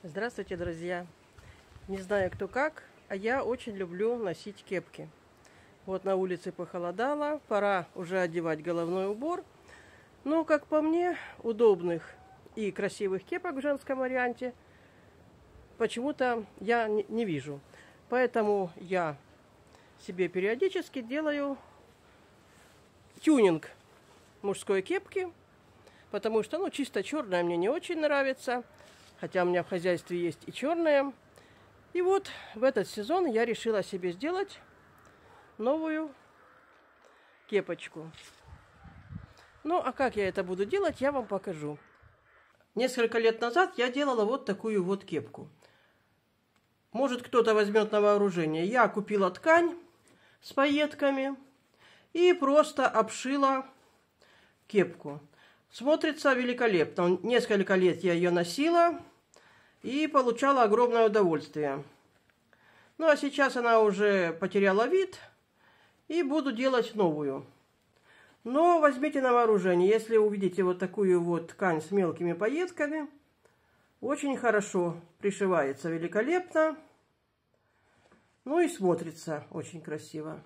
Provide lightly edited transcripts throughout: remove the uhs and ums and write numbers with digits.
Здравствуйте, друзья! Не знаю, кто как, а я очень люблю носить кепки. Вот на улице похолодало, пора уже одевать головной убор. Но, как по мне, удобных и красивых кепок в женском варианте почему-то я не вижу. Поэтому я себе периодически делаю тюнинг мужской кепки, потому что, чисто черная мне не очень нравится. Хотя у меня в хозяйстве есть и черная. И вот в этот сезон я решила себе сделать новую кепочку. Ну, а как я это буду делать, я вам покажу. Несколько лет назад я делала вот такую вот кепку. Может, кто-то возьмет на вооружение. Я купила ткань с пайетками и просто обшила кепку. Смотрится великолепно. Несколько лет я ее носила и получала огромное удовольствие. Ну, а сейчас она уже потеряла вид, и буду делать новую. Но возьмите на вооружение, если увидите вот такую вот ткань с мелкими пайетками, очень хорошо пришивается, великолепно. Ну и смотрится очень красиво.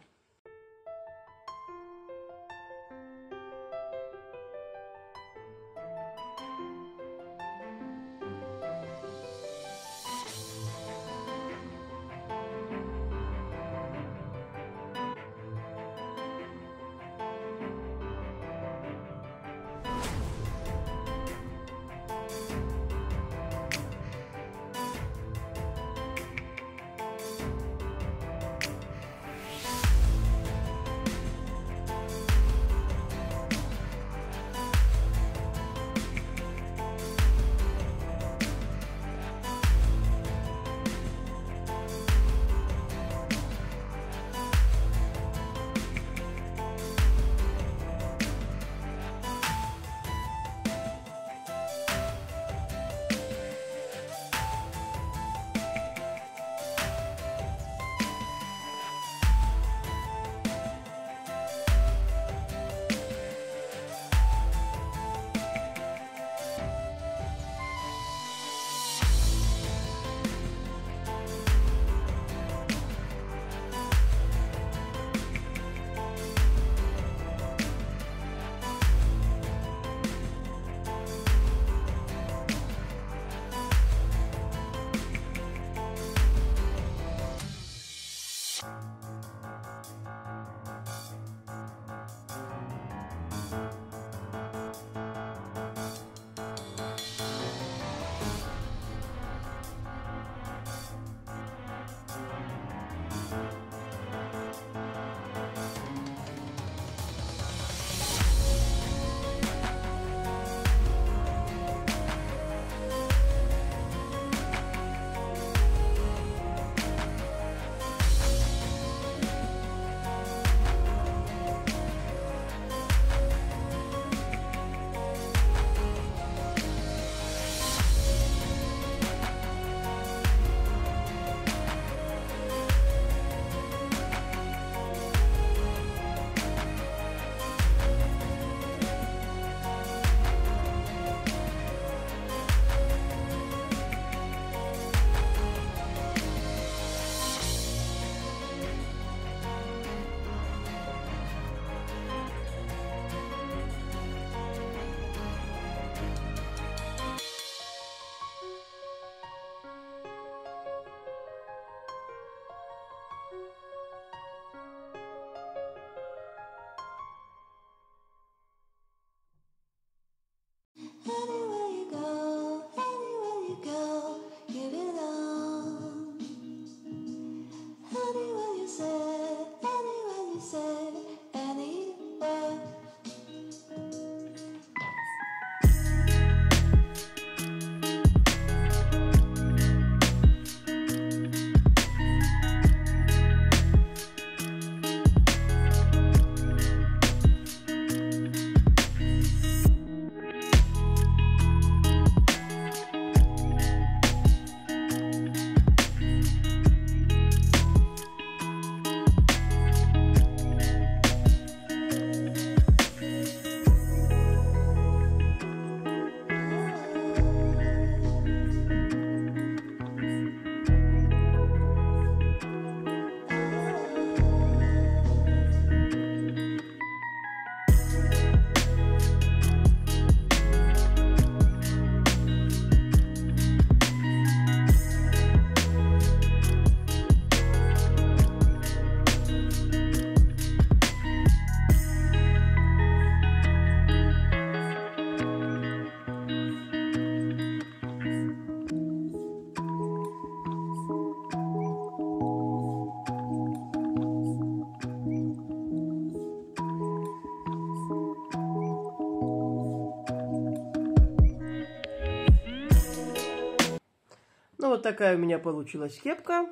Ну, вот такая у меня получилась кепка.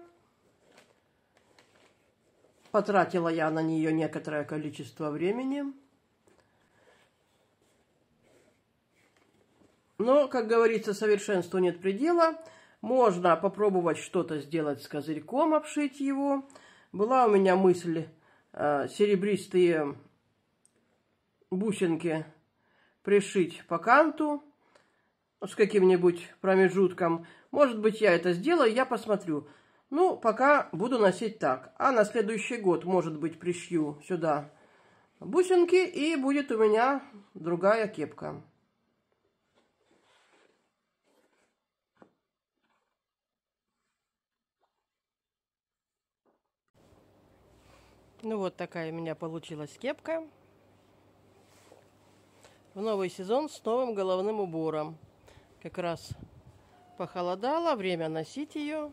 Потратила я на нее некоторое количество времени. Но, как говорится, совершенству нет предела. Можно попробовать что-то сделать с козырьком, обшить его. Была у меня мысль серебристые бусинки пришить по канту с каким-нибудь промежутком. Может быть, я это сделаю, я посмотрю. Ну, пока буду носить так. А на следующий год, может быть, пришью сюда бусинки, и будет у меня другая кепка. Ну, вот такая у меня получилась кепка. В новый сезон с новым головным убором. Как раз похолодало, время носить ее.